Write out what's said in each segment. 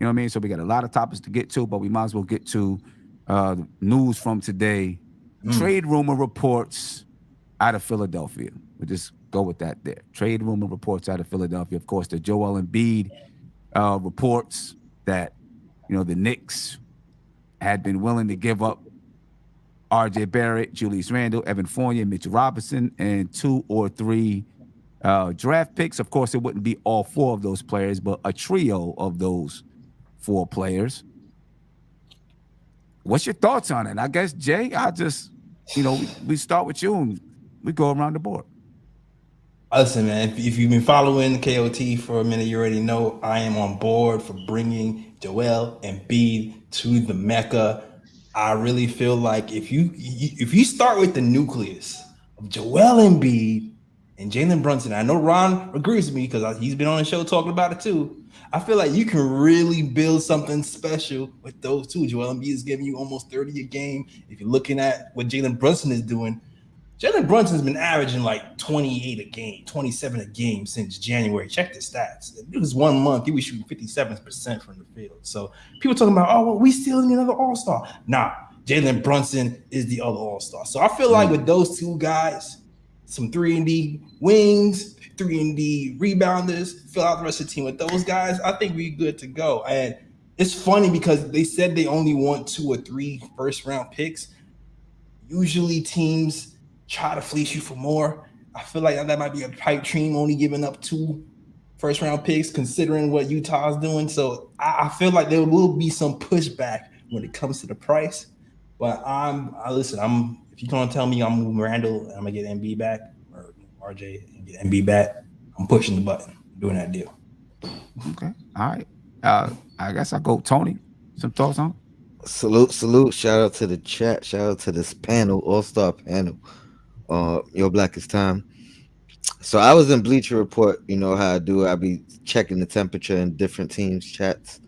You know what I mean? So we got a lot of topics to get to, but we might as well get to news from today. Trade rumor reports out of Philadelphia. We'll just go with that there. Trade rumor reports out of Philadelphia. Of course, the Joel Embiid reports that, the Knicks had been willing to give up R.J. Barrett, Julius Randle, Evan Fournier, Mitchell Robinson, and 2 or 3 draft picks. Of course, it wouldn't be all 4 of those players, but a trio of those 4 players. What's your thoughts on it? I guess, Jay, I just, we start with you and we go around the board. Listen, man, if you've been following KOT for a minute, you already know I am on board for bringing Joel Embiid to the Mecca. I really feel like if you start with the nucleus of Joel Embiid and Jalen Brunson, I know Ron agrees with me because he's been on the show talking about it too. I feel like you can really build something special with those two. Joel Embiid is giving you almost 30 a game. If you're looking at what Jalen Brunson is doing, Jalen Brunson's been averaging like 28 a game, 27 a game since January. Check the stats. It was 1 month. He was shooting 57% from the field. So people talking about, oh, well, we still need another all-star. Nah, Jalen Brunson is the other all-star. So I feel like with those two guys, some 3-and-D wings, 3-and-D rebounders, fill out the rest of the team with those guys, I think we're good to go. And it's funny because they said they only want 2 or 3 first-round picks. Usually teams try to fleece you for more. I feel like that might be a pipe dream, only giving up 2 first-round picks, considering what Utah's doing. So I feel like there will be some pushback when it comes to the price. But if you're gonna tell me I'm moving Randall and I'm gonna get Embiid back or RJ and get Embiid back, I'm pushing the button, I'm doing that deal. Okay, all right. I guess I'll go Tony. Some thoughts on it? Salute. Shout out to the chat. Shout out to this panel, all-star panel. Your Blackest Time. So I was in Bleacher Report. You know how I do. I be checking the temperature in different teams' chats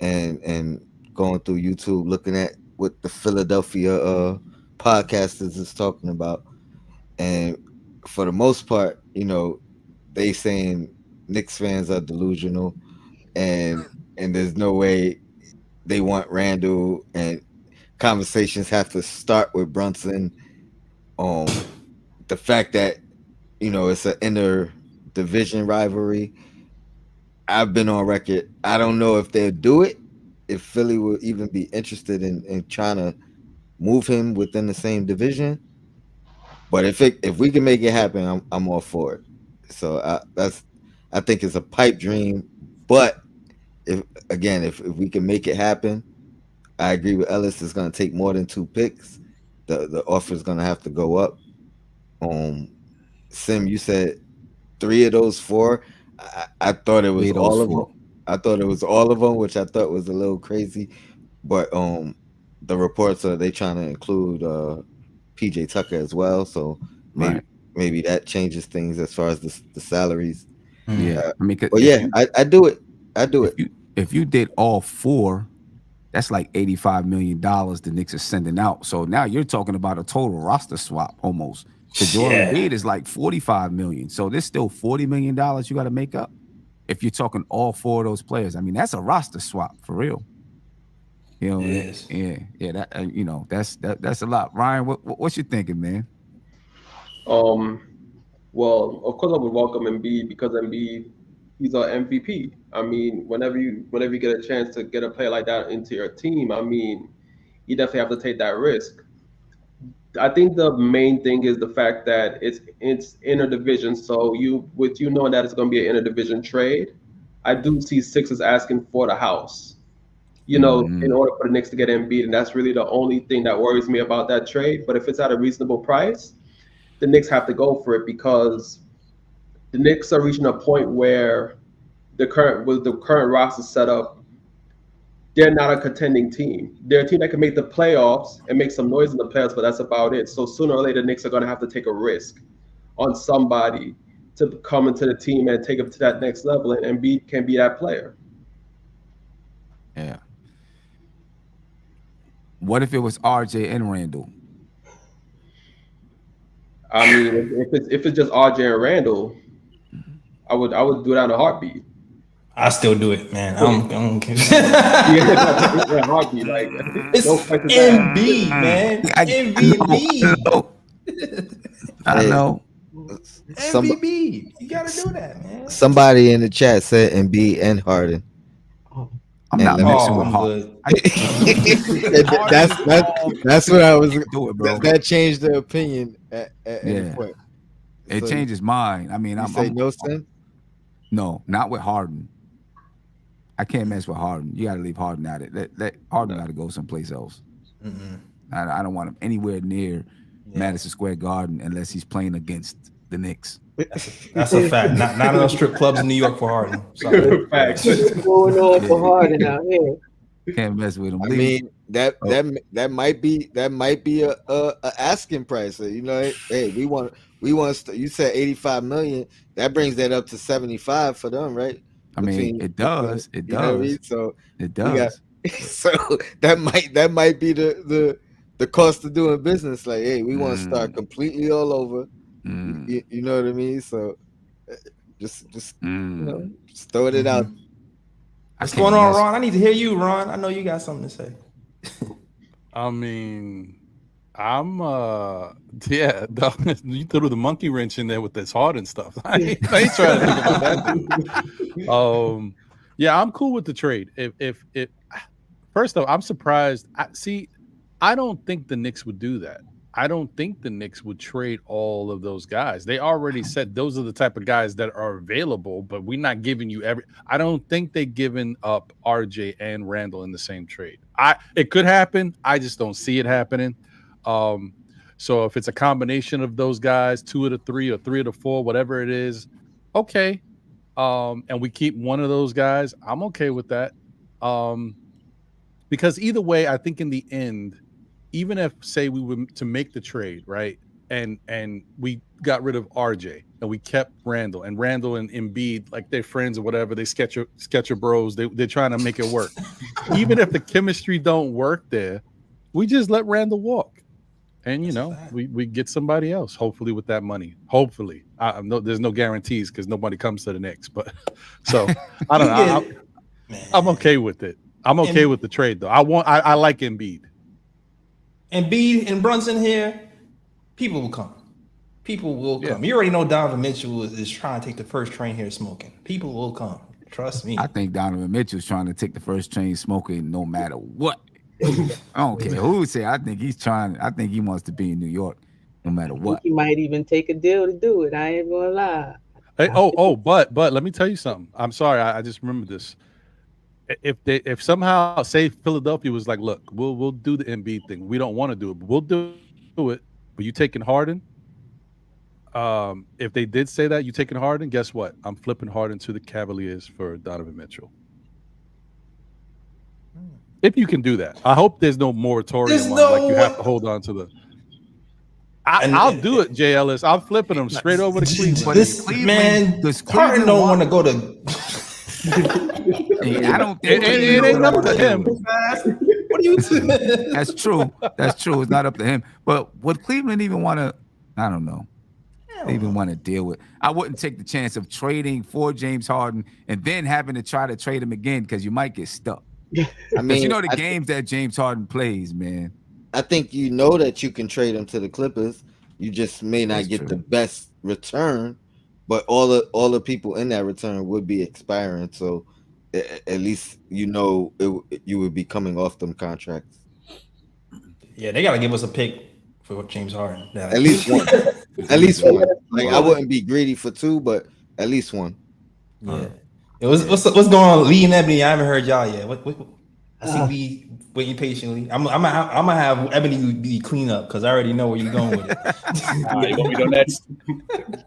and going through YouTube, looking at what the Philadelphia podcasters is talking about. And for the most part, they saying Knicks fans are delusional, and there's no way they want Randall, and conversations have to start with Brunson. The fact that it's an inter division rivalry. I've been on record. I don't know if they'll do it. If Philly will even be interested in trying to move him within the same division. But if we can make it happen, I'm all for it. So I think it's a pipe dream. But if we can make it happen, I agree with Ellis. It's going to take more than 2 picks. The offer is going to have to go up. Sim, you said 3 of those 4. I thought it was all of them. I thought it was all of them, which I thought was a little crazy. But the reports are they trying to include PJ Tucker as well. So maybe that changes things as far as the salaries. Yeah, but yeah, I do it. I do it. If you did all 4, that's like $85 million the Knicks are sending out. So now you're talking about a total roster swap almost. The Joel Embiid is like $45 million. So there's still $40 million you got to make up if you're talking all 4 of those players. I mean, that's a roster swap for real. Yes. Yeah. That that's a lot. Ryan, what you thinking, man? Well, of course I would welcome Embiid because Embiid, he's our MVP. I mean, whenever you get a chance to get a player like that into your team, I mean, you definitely have to take that risk. I think the main thing is the fact that it's interdivision. So with you knowing that it's going to be an interdivision trade, I do see Sixers asking for the house. In order for the Knicks to get Embiid, and that's really the only thing that worries me about that trade. But if it's at a reasonable price, the Knicks have to go for it because the Knicks are reaching a point where the current roster setup, they're not a contending team. They're a team that can make the playoffs and make some noise in the playoffs, but that's about it. So sooner or later, the Knicks are going to have to take a risk on somebody to come into the team and take them to that next level, and Embiid can be that player. Yeah. What if it was RJ and Randall? I mean, if it's just RJ and Randall, I would do that in a heartbeat. I still do it, man. I don't care. Hockey, like, It's no questions asked. Embiid, man. MVP. I know. MVP. You gotta do that, man. Somebody in the chat said Embiid and Harden. I'm And not let me- mixing with I'm Harden. good. That's what I was. Do it, bro. That changed the opinion at any Yeah. point. It So changes mine. I mean, You I'm say no sin? no, not with Harden. I can't mess with Harden. You got to leave Harden out of it. That Harden got to go someplace else. I don't want him anywhere near Madison Square Garden unless he's playing against the Knicks. That's a fact. Not enough strip clubs in New York for Harden. Sorry. Facts. What's going on for Harden out here? Can't mess with him. I Leave- mean that might be a asking price. You know, hey, we want. You said 85 million. That brings that up to 75 for them, right? I mean, it does. It You know what I does. mean? So It does. so that might be the cost of doing business. Like, hey, we want to start completely all over. You know what I mean? So just you know, just throwing it out. What's going on, Ron? I need to hear you, Ron. I know you got something to say. I mean, I'm yeah, you threw the monkey wrench in there with this Harden stuff. I ain't trying to think about that, dude. Yeah, I'm cool with the trade. If first off, I'm surprised. I don't think the Knicks would do that. I don't think the Knicks would trade all of those guys. They already said those are the type of guys that are available, but we're not giving you every. I don't think they're giving up RJ and Randle in the same trade. It could happen. I just don't see it happening. So if it's a combination of those guys, 2 of the 3 or 3 of the 4, whatever it is, okay. And we keep one of those guys, I'm okay with that. Because either way, I think in the end, even if, say, we were to make the trade, right, and we got rid of RJ and we kept Randle and Embiid, like they're friends or whatever, they sketcher bros, they're trying to make it work. Even if the chemistry don't work there, we just let Randle walk, and you know we get somebody else. Hopefully with that money. Hopefully, there's no guarantees because nobody comes to the Knicks, but so I don't know. I'm okay with it. I'm okay with the trade though. I like Embiid. Embiid and Brunson here, people will come. People will come. You already know Donovan Mitchell is trying to take the first train here smoking. People will come. Trust me. I think Donovan Mitchell's trying to take the first train smoking no matter what. I don't care who would say. I think he wants to be in New York no matter what. He might even take a deal to do it. I ain't gonna lie. Hey, but let me tell you something. I'm sorry, I just remembered this. If somehow, say Philadelphia was like, look, we'll do the Embiid thing. We don't want to do it, but we'll do it. But you taking Harden? If they did say that, you taking Harden, guess what? I'm flipping Harden to the Cavaliers for Donovan Mitchell. If you can do that, I hope there's no moratorium like you have to hold on to the. I'll do it, Jay Ellis. I'm flipping them straight over to Cleveland. Harden don't want to go to. I don't think it ain't up to him. What do you think? That's true. That's true. It's not up to him. But would Cleveland even want to? I don't know. They even want to deal with. I wouldn't take the chance of trading for James Harden and then having to try to trade him again because you might get stuck. I mean, you know the games that James Harden plays, man. I think you know that you can trade him to the Clippers. You just may not get the best return, but all the people in that return would be expiring. So at least you know you would be coming off them contracts. Yeah, they got to give us a pick for James Harden. At least one. At least one. Like I wouldn't be greedy for 2, but at least one. Yeah. What's going on, Lee and Ebony? I haven't heard y'all yet. I see Lee waiting patiently. I'm gonna have Ebony be clean up because I already know where you're going with it. All right, what we go next?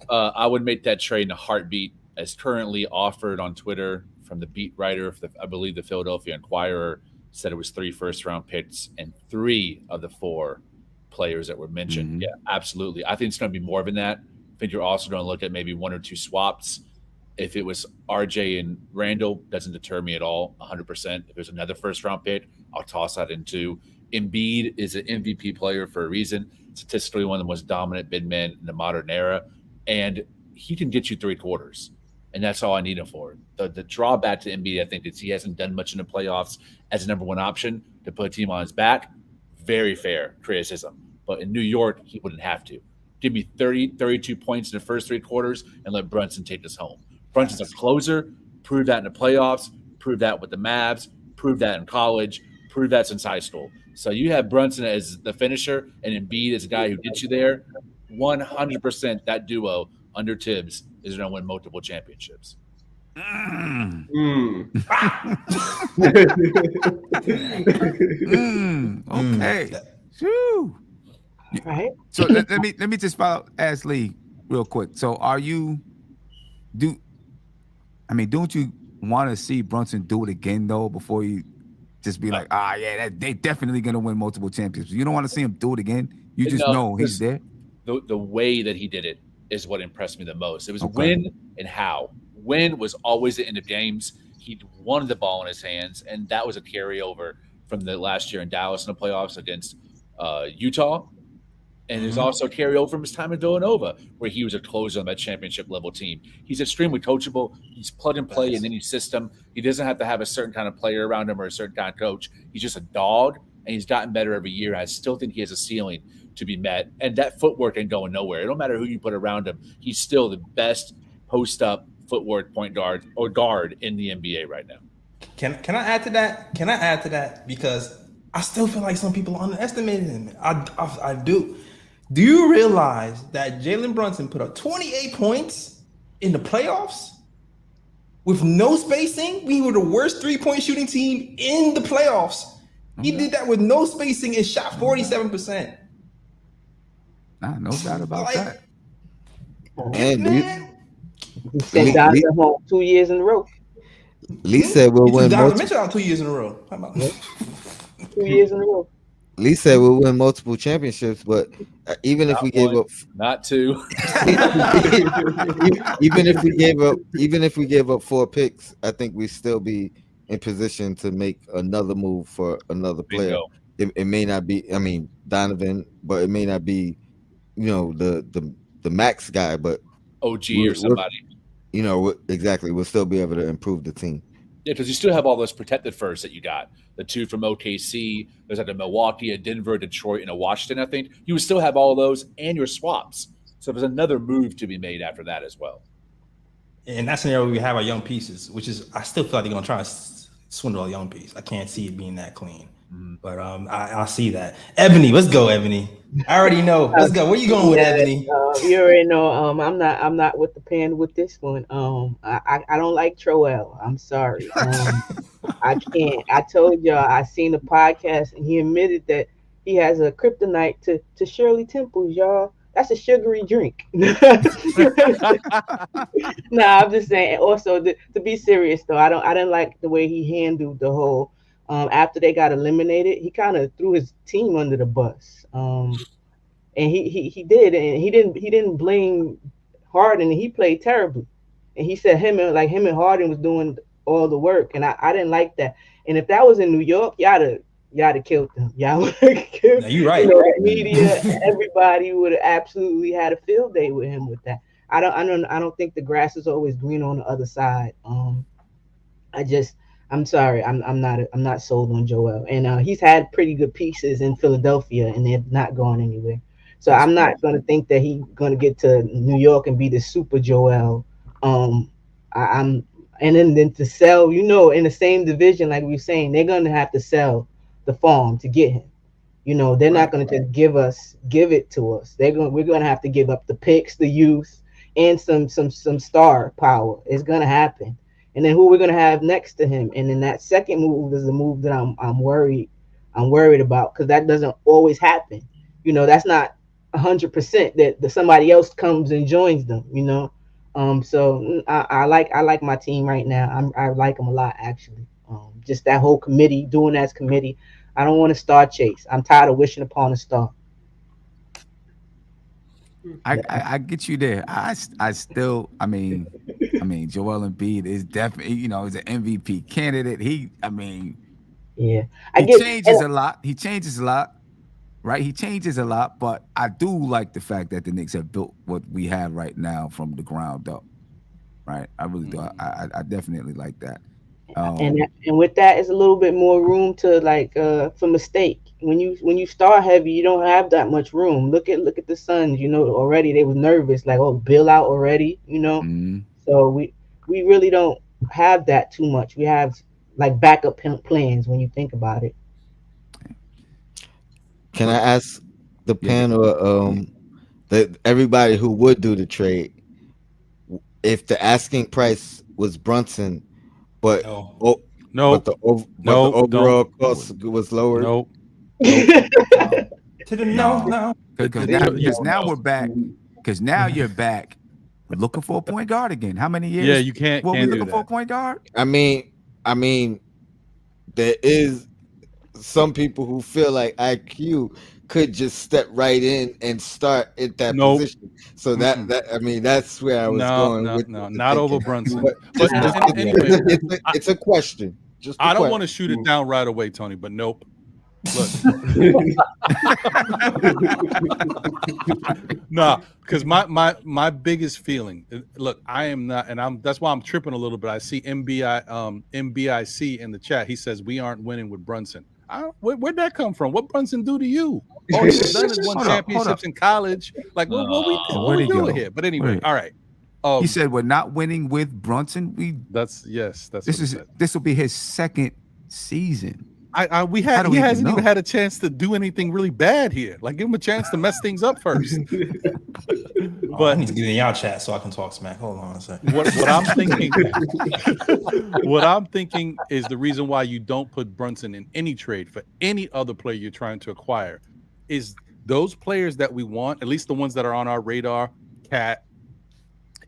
I would make that trade in a heartbeat, as currently offered on Twitter from the beat writer of I believe the Philadelphia Inquirer said it was 3 first-round picks and 3 of the 4 players that were mentioned. Mm-hmm. Yeah, absolutely. I think it's going to be more than that. I think you're also going to look at maybe 1 or 2 swaps. If it was RJ and Randle, doesn't deter me at all, 100%. If there's another first-round pick, I'll toss that in too. Embiid is an MVP player for a reason. Statistically, one of the most dominant big men in the modern era. And he can get you 3 quarters. and that's all I need him for. The drawback to Embiid, I think, is he hasn't done much in the playoffs as a number one option to put a team on his back. Very fair criticism. But in New York, he wouldn't have to. Give me 30, 32 points in the first 3 quarters and let Brunson take this home. Brunson's a closer. Prove that in the playoffs. Prove that with the Mavs. Prove that in college. Prove that since high school. So you have Brunson as the finisher and Embiid as a guy who gets you there. 100% that duo under Tibbs is going to win multiple championships. Okay. Whew. Right. So let me just ask Lee real quick. So don't you want to see Brunson do it again though before you just be like, they definitely gonna win multiple championships? You don't want to see him do it again. You just know he's there. The way that he did it is what impressed me the most. It was when and how. When was always the end of games. He wanted the ball in his hands, and that was a carryover from the last year in Dallas in the playoffs against Utah. And there's also a carryover from his time in Villanova, where he was a closer on that championship level team. He's extremely coachable. He's plug and play in any system. He doesn't have to have a certain kind of player around him or a certain kind of coach. He's just a dog, and he's gotten better every year. I still think he has a ceiling to be met. And that footwork ain't going nowhere. It don't matter who you put around him. He's still the best post-up footwork point guard or guard in the NBA right now. Can I add to that? Can I add to that? Because I still feel like some people underestimated him. I do. Do you realize that Jalen Brunson put up 28 points in the playoffs with no spacing? We were the worst three-point shooting team in the playoffs. He did that with no spacing and shot 47%. No doubt about that. And He sent Donovan home 2 years in a row. Lee said we'll win. Donovan Mitchell out 2 years in a row. How about that? 2 years in a row. Lee said we'll win multiple championships, but even if we gave up, not 2, even if we gave up 4 picks, I think we'd still be in position to make another move for another player. It may not be, Donovan, but it may not be, the max guy, but OG or somebody. Exactly. We'll still be able to improve the team. Yeah, because you still have all those protected firsts that you got. The 2 from OKC, there's like a Milwaukee, a Denver, a Detroit, and a Washington, I think. You would still have all of those and your swaps. So there's another move to be made after that as well. In that scenario, we have our young pieces, which is, I still feel like they're going to try to swindle a young piece. I can't see it being that clean. But I see that. Ebony, let's go, Ebony. I already know. Let's go. Where you going with Ebony? You already know. I'm not with the pen with this one. I don't like Troel. I'm sorry. I can't. I told y'all. I seen the podcast and he admitted that he has a kryptonite to Shirley Temples. Y'all, that's a sugary drink. Nah, I'm just saying. Also, to be serious though, I didn't like the way he handled the whole. After they got eliminated, he kind of threw his team under the bus. And he did, and he didn't blame Harden. He played terribly, and he said him and Harden was doing all the work, and I didn't like that. And if that was in New York, y'all have killed them. Y'all would have killed. No, you're right. Media, everybody would have absolutely had a field day with him with that. I don't think the grass is always green on the other side. I'm sorry, I'm not sold on Joel, and he's had pretty good pieces in Philadelphia, and they're not going anywhere. So I'm not going to think that he's going to get to New York and be the super Joel. And then to sell, in the same division, like we were saying, they're going to have to sell the farm to get him. They're not going to just give it to us. We're going to have to give up the picks, the youth, and some star power. It's going to happen. And then who we're going to have next to him. And then that second move is the move that I'm worried about, because that doesn't always happen. That's not 100% that somebody else comes and joins them, So I like my team right now. I like them a lot, actually. Just that whole committee, doing as committee. I don't want a star chase. I'm tired of wishing upon a star. I get you there. I still, Joel Embiid is definitely, is an MVP candidate. He changes a lot. He changes a lot, right? He changes a lot, but I do like the fact that the Knicks have built what we have right now from the ground up. right? I really do. I definitely like that. And with that, it's a little bit more room to like for mistake. When you start heavy, you don't have that much room. Look at the Suns. You know, already they were nervous, like, oh, Bill out already. You know, so we really don't have that too much. We have like backup plans when you think about it. Can I ask the panel, that everybody who would do the trade, if the asking price was Brunson, but No, but the overall cost was lower? Nope. To the no. Because now we're back. Because now you're back looking for a point guard again. How many years? Yeah, you can't. Were we do looking that. for a point guard? I mean, there is some people who feel like IQ could just step right in and start at that position. So that's where I was going with not thinking. over Brunson. But anyway, it's a question. I don't want to shoot it down right away, Tony, but nope. Look. Nah, because my biggest feeling, look, I am not, and that's why I'm tripping a little bit. I see MBIC in the chat. He says we aren't winning with Brunson. Where'd that come from? What Brunson do to you? All he's done is won championships in college. Like, what we doing here? But anyway, all right. He said we're not winning with Brunson. This will be his second season. He hasn't even had a chance to do anything really bad here. Like, give him a chance to mess things up first. But I need to get in y'all chat so I can talk smack. Hold on a second. What I'm thinking, what I'm thinking is the reason why you don't put Brunson in any trade for any other player you're trying to acquire is those players that we want, at least the ones that are on our radar, Cat,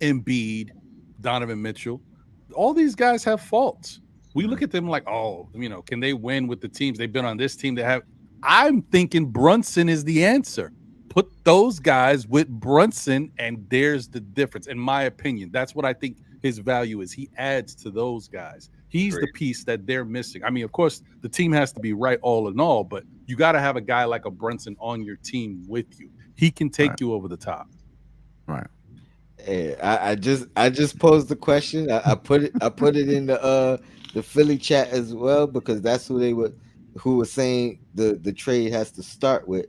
Embiid, Donovan Mitchell. All these guys have faults. We look at them like, oh, can they win with the teams? They've been on this team. I'm thinking Brunson is the answer. Put those guys with Brunson, and there's the difference. In my opinion, that's what I think his value is. He adds to those guys. He's the piece that they're missing. I mean, of course, the team has to be right all in all, but you got to have a guy like a Brunson on your team with you. He can take you over the top. Right. Hey, I just posed the question. I put it in the Philly chat as well, because that's who was saying the trade has to start with.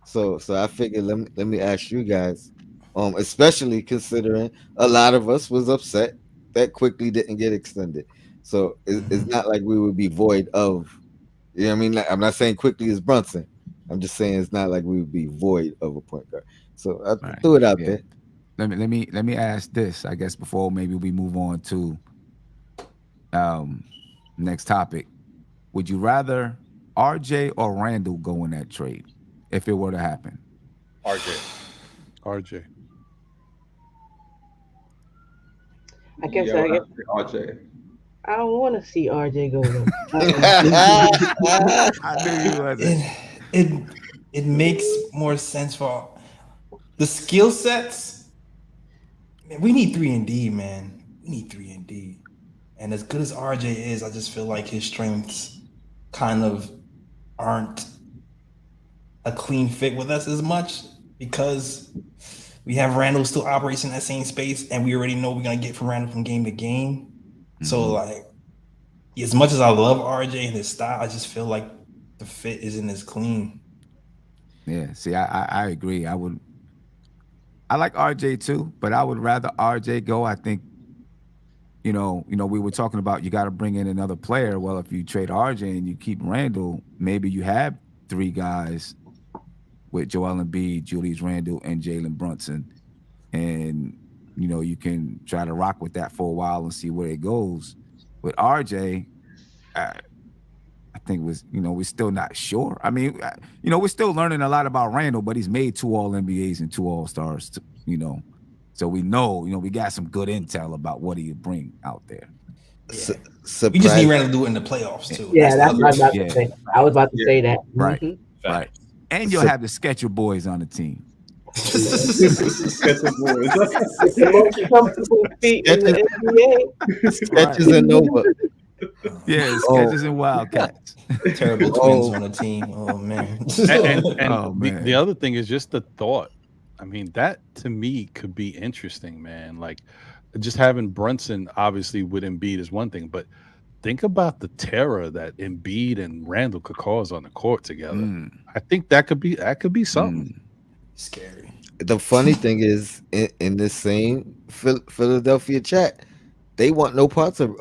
So I figured let me ask you guys, especially considering a lot of us was upset that Quickly didn't get extended. So it's not like we would be void of, you know what I mean? Like, I'm not saying Quickly is Brunson. I'm just saying it's not like we would be void of a point guard. So I threw it out there. Let me ask this, I guess, before maybe we move on to next topic. Would you rather RJ or Randle go in that trade if it were to happen? RJ. I guess RJ. I don't want to see RJ go though. I knew you wasn't. It makes more sense for the skill sets. Man, we need 3-and-D, man. We need 3-and-D. And as good as RJ is, I just feel like his strengths kind of aren't a clean fit with us as much, because we have Randle still operates in that same space, and we already know we're going to get from Randle from game to game. Mm-hmm. So, like, as much as I love RJ and his style, I just feel like the fit isn't as clean. Yeah, see, I agree. I like RJ too, but I would rather RJ go. I think, we were talking about you got to bring in another player. Well, if you trade RJ and you keep Randle, maybe you have three guys with Joel Embiid, Julius Randle, and Jalen Brunson. And, you can try to rock with that for a while and see where it goes. With RJ, I think we're still not sure. I mean, we're still learning a lot about Randle, but he's made 2 All-NBAs and 2 All-Stars, So we know, we got some good intel about what he bring out there. Yeah. We just need Randle to do it in the playoffs too. Yeah, that's what I was about to say. I was about to say that. Right, right. And you'll have the Sketcher boys on the team. Sketcher boys. The most comfortable feet in the NBA. Sketches and Nova. Yeah, Sketches and Wildcats. Terrible twins on the team. Oh man. And the other thing is just the thought. I mean, that to me could be interesting, man. Like, just having Brunson obviously with Embiid is one thing, but think about the terror that Embiid and Randle could cause on the court together. I think that could be something. Scary. The funny thing is, in this same Philadelphia chat, they want no parts of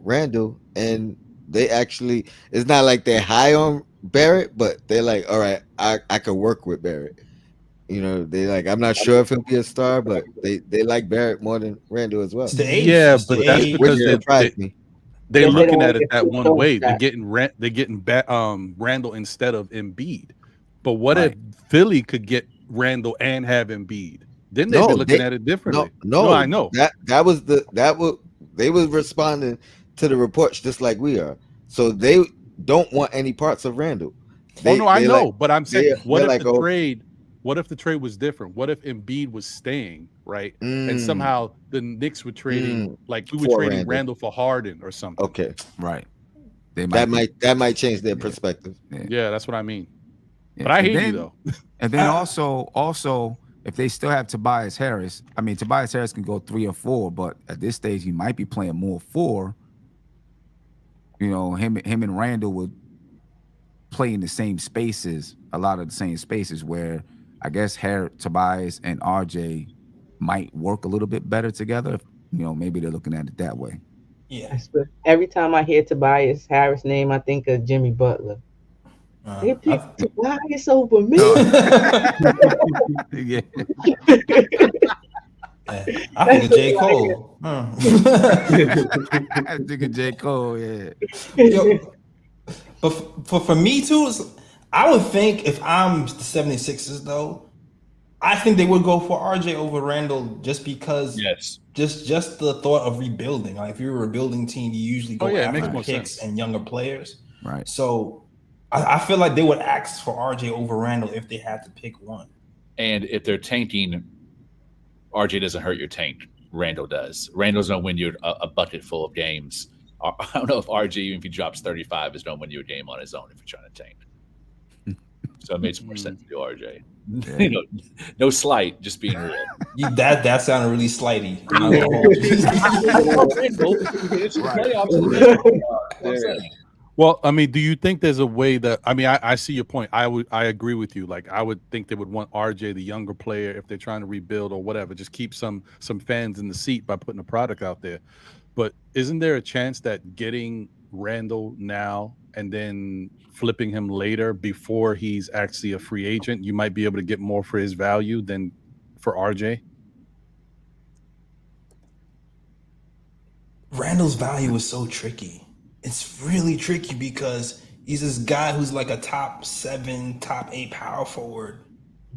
Randall, and they actually, it's not like they're high on Barrett, but they're like, all right, I could work with Barrett. You know, they like, I'm not sure if he'll be a star, but they like Barrett more than Randall as well. It's the age. Yeah, It's the but that's age. because Which surprised me. they're Yes, they looking don't at wanna it get that too one close way. to that. They're getting Randall instead of Embiid. But what Right. if Philly could get Randall and have Embiid? Then they'd No, be looking they- at it differently. No, I know. That was they was responding to the reports just like we are. So they don't want any parts of Randall. I know, like, but I'm saying, what if like, the trade? What if the trade was different? What if Embiid was staying, right? And somehow the Knicks were trading, like we were For trading Randall. Randall for Harden or something. Okay, Right. They that be- might change their perspective. Yeah, that's what I mean. yeah. But I And hear you then- though. And then also, if they still have Tobias Harris, I mean, Tobias Harris can go 3 or 4, but at this stage, he might be playing more 4. You know, him and Randall would play in the same spaces, a lot of the same spaces where I guess Tobias and RJ might work a little bit better together. You know, maybe they're looking at it that way. Yeah. I swear, every time I hear Tobias Harris' name, I think of Jimmy Butler. They picked Tobias over me. Yeah. I think of J. Cole. I think of J. Cole, yeah. Yo, but for me too, I would think if I'm the 76ers though, I think they would go for RJ over Randall just because just the thought of rebuilding. Like if you're a rebuilding team, you usually go it makes after more picks sense. and younger players. Right. So I feel like they would ask for RJ over Randall if they had to pick one. And if they're tanking, RJ doesn't hurt your tank. Randall does. Randall's gonna win you a bucket full of games. I don't know if RJ, even if he drops 35, is gonna win you a game on his own if you're trying to tank. So it makes more sense to do RJ. Yeah. You know, no slight, just being real. That sounded really slighty. Well, I mean, do you think there's a way that I see your point. I agree with you. Like I would think they would want RJ, the younger player, if they're trying to rebuild or whatever, just keep some fans in the seat by putting a product out there. But isn't there a chance that getting Randall now and then flipping him later before he's actually a free agent, you might be able to get more for his value than for RJ? Randall's value is so tricky. It's really tricky because he's this guy who's like a top 7, top 8 power forward.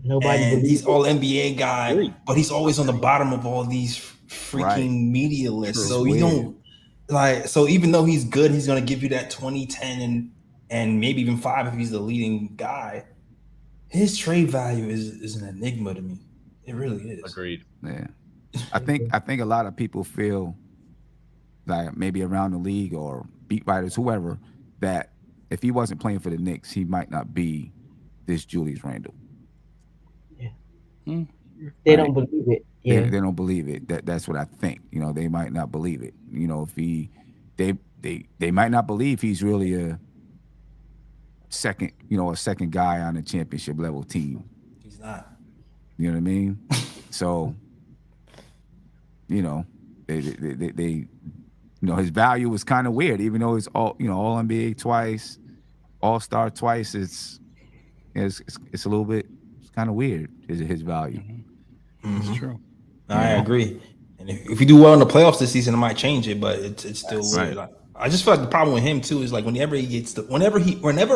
Nobody And believes he's it. all NBA guy, but he's always on the bottom of all these freaking media lists. True. So It's you weird. don't like. So even though he's good, he's gonna give you that 20, 10, and maybe even 5 if he's the leading guy. His trade value is an enigma to me. It really is. Agreed. Yeah. I think a lot of people feel like maybe around the league or beat writers, whoever, that if he wasn't playing for the Knicks, he might not be this Julius Randle. They don't believe it. Yeah. They don't believe it. That's what I think. You know, they might not believe it. You know, if they might not believe he's really a second guy on a championship level team. He's not. You know what I mean? So, you know, they you know, his value was kind of weird, even though he's all NBA twice, All-Star twice. It's a little bit, it's kind of weird. His value. It's true. I agree. And if you do well in the playoffs this season, it might change it, but it's still weird. right. I just feel like the problem with him too is like whenever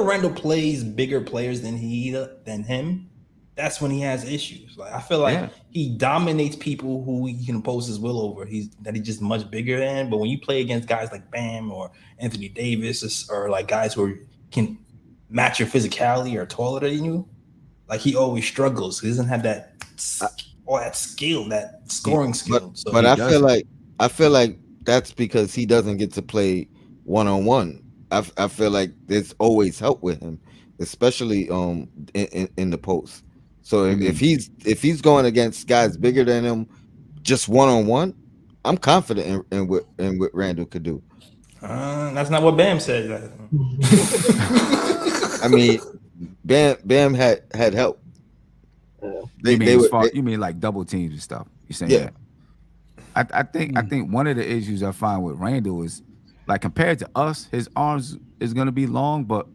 Randall plays bigger players than him, that's when he has issues. Like I feel like he dominates people who he can impose his will over. He's just much bigger than. But when you play against guys like Bam or Anthony Davis or like guys who can match your physicality or taller than you, like he always struggles. He doesn't have that all that skill, that scoring skill. But I feel like that's because he doesn't get to play one-on-one. I feel like there's always help with him, especially in the post. So if he's going against guys bigger than him, just one-on-one, I'm confident in what Randle could do. That's not what Bam said. I mean, Bam had help. You mean like double teams and stuff? You saying Yeah. that? I think one of the issues I find with Randall is like compared to us, his arms is going to be long, but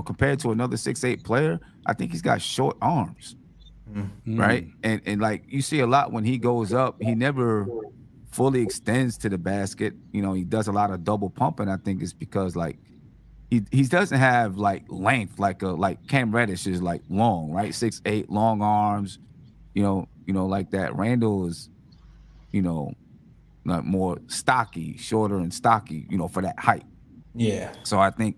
compared to another 6'8" player, I think he's got short arms, right? And like you see a lot when he goes up, he never fully extends to the basket. He does a lot of double pumping. I think it's because like he doesn't have like length like Cam Reddish is like long, right? 6'8", long arms, like that. Randall is, not more stocky, shorter and stocky, for that height. Yeah. So I think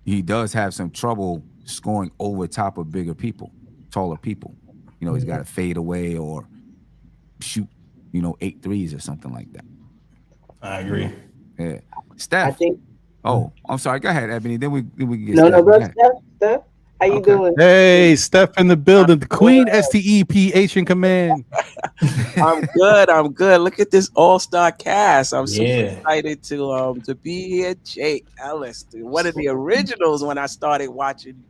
he does have some trouble scoring over top of bigger people, taller people. He's got to fade away or shoot, 8 threes or something like that. I agree. Yeah. Steph. I think. Oh, I'm sorry. Go ahead, Ebony. Then we can get No, bro. Steph. Steph, how you doing? Hey, Steph in the building. The Queen STEPH in command. I'm good. Look at this all-star cast. I'm super excited to be here. Jake Ellis, one of the originals when I started watching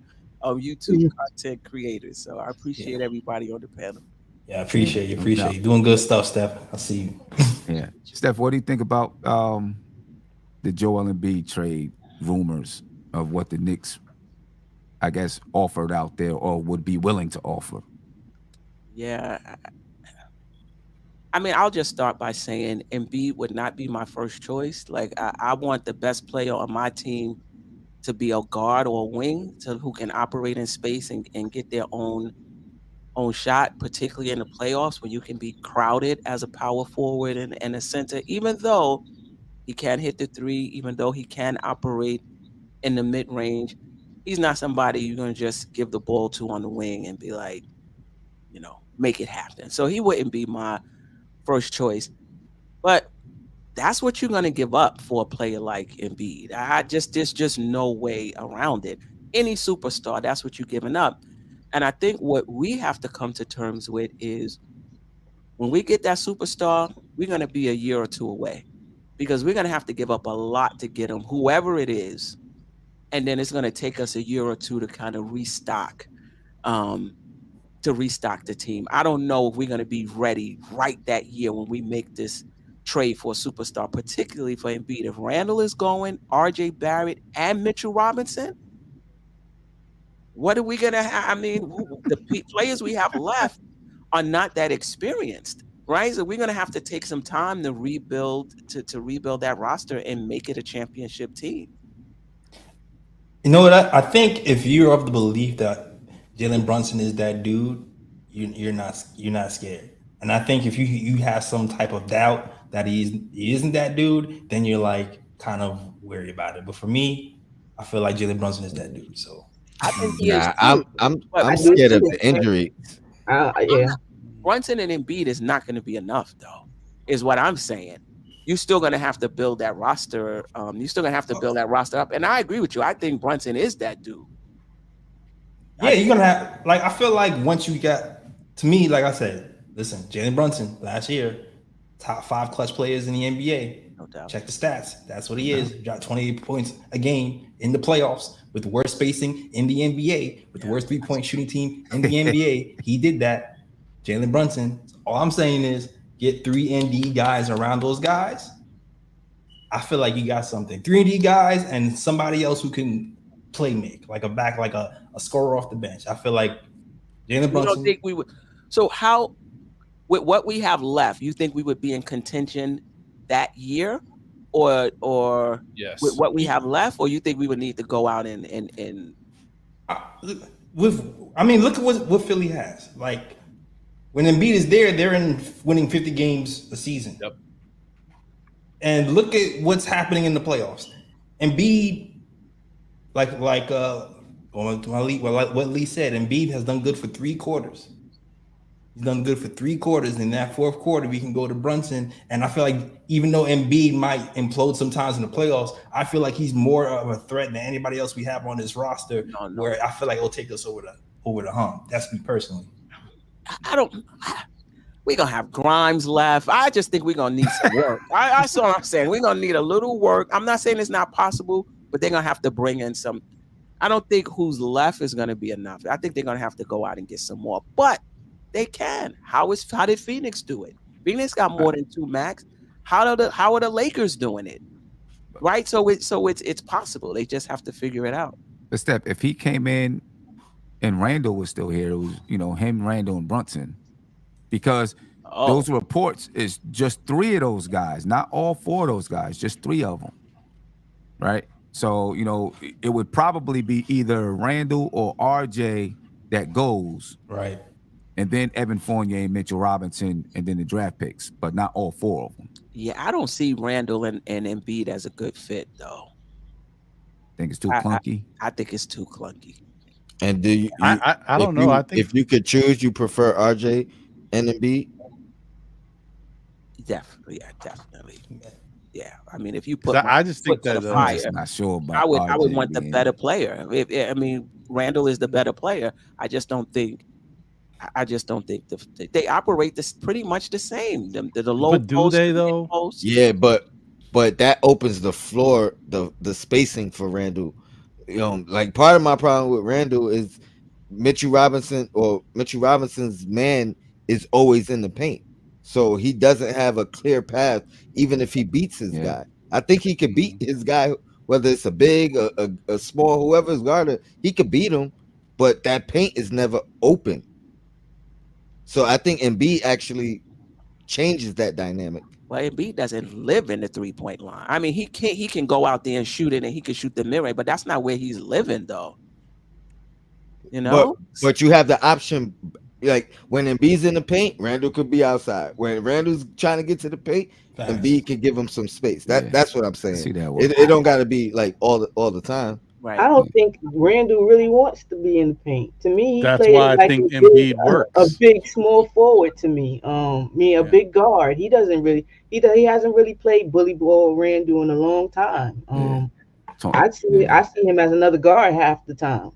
YouTube content creators. So I appreciate everybody on the panel. Yeah, I appreciate you. Doing good stuff, Steph. I see you. Yeah. Steph, what do you think about the Joel Embiid trade rumors of what the Knicks, I guess, offered out there or would be willing to offer? Yeah. I mean, I'll just start by saying Embiid would not be my first choice. Like, I want the best player on my team to be a guard or a wing who can operate in space and get their own shot, particularly in the playoffs when you can be crowded as a power forward and a center, even though he can hit the three, even though he can operate in the mid-range. He's not somebody you're going to just give the ball to on the wing and be like, make it happen. So he wouldn't be my first choice. But that's what you're going to give up for a player like Embiid. There's just no way around it. Any superstar, that's what you're giving up. And I think what we have to come to terms with is when we get that superstar, we're going to be a year or two away because we're going to have to give up a lot to get him, whoever it is. And then it's going to take us a year or two to kind of restock the team. I don't know if we're going to be ready right that year when we make this trade for a superstar, particularly for Embiid. If Randle is going, RJ Barrett and Mitchell Robinson, what are we going to have? I mean, the players we have left are not that experienced, right? So we're going to have to take some time to rebuild that roster and make it a championship team. You know what? I think if you're of the belief that Jalen Brunson is that dude, you're not scared. And I think if you have some type of doubt that he isn't that dude, then you're like kind of worried about it. But for me, I feel like Jalen Brunson is that dude. So I think he is. I'm scared of the injury. Yeah. Brunson and Embiid is not going to be enough, though, is what I'm saying. You're still going to have to build that roster. You're still going to have to build that roster up. And I agree with you. I think Brunson is that dude. Yeah, you're going to have, like, I feel like once you got, to me, like I said, listen, Jalen Brunson last year, top 5 clutch players in the NBA. No doubt. Check the stats. That's what he is. Dropped 28 points a game in the playoffs with the worst spacing in the NBA, with the worst 3-point shooting team in the NBA. He did that. Jalen Brunson. All I'm saying is get 3 ND guys around those guys. I feel like you got something. 3 ND guys and somebody else who can play make, like a scorer off the bench. I feel like Jalen Brunson. You don't think we would? So how, with what we have left, you think we would be in contention that year, or yes, with what we have left, or you think we would need to go out and look at what Philly has. Like when Embiid is there, they're winning 50 games a season. Yep. And look at what's happening in the playoffs. Embiid, what Lee said, Embiid has done good for 3 quarters. He's done good for 3 quarters. In that 4th quarter, we can go to Brunson. And I feel like even though Embiid might implode sometimes in the playoffs, I feel like he's more of a threat than anybody else we have on this roster. Where I feel like it'll take us over the hump. That's me personally. We're gonna have Grimes left. I just think we're gonna need some work. That's all I'm saying. We're gonna need a little work. I'm not saying it's not possible, but they're gonna have to bring in some. I don't think who's left is gonna be enough. I think they're gonna have to go out and get some more. But they can. How did Phoenix do it? Phoenix got more than 2 max. How are the Lakers doing it? Right? So it's possible. They just have to figure it out. But Steph, if he came in and Randle was still here, it was him, Randle, and Brunson. Because those reports is just 3 of those guys, not all 4 of those guys, just 3 of them, right? So it would probably be either Randle or RJ that goes, right, and then Evan Fournier and Mitchell Robinson, and then the draft picks, but not all 4 of them. Yeah, I don't see Randle and Embiid as a good fit, though. Think it's too clunky. I think it's too clunky. And do you? I don't know. I think if you could choose, you prefer RJ and Embiid. Definitely. Yeah, I mean, if you put, I just think that fire, I'm not sure about. I would want the better player. I mean, Randle is the better player. I just don't think they operate this pretty much the same. The low but do post, they though? Post. Yeah, but that opens the floor, the spacing for Randle. Like part of my problem with Randle is Mitchell Robinson's man is always in the paint. So he doesn't have a clear path, even if he beats his guy. I think he could beat his guy, whether it's a big, a small, whoever's guarded, he could beat him, but that paint is never open. So I think Embiid actually changes that dynamic. Well, Embiid doesn't live in the 3-point line. I mean, he can go out there and shoot it, and he can shoot the mid-range, but that's not where he's living, though. But you have the option. Like when Embiid's in the paint, Randle could be outside. When Randle's trying to get to the paint, Embiid can give him some space. That's what I'm saying. See that it don't got to be like all the time. Right. I don't think Randle really wants to be in the paint. To me, that's why I think Embiid works. A big small forward to me. A big guard. He doesn't really. He hasn't really played bully ball Randle in a long time. I see him as another guard half the time.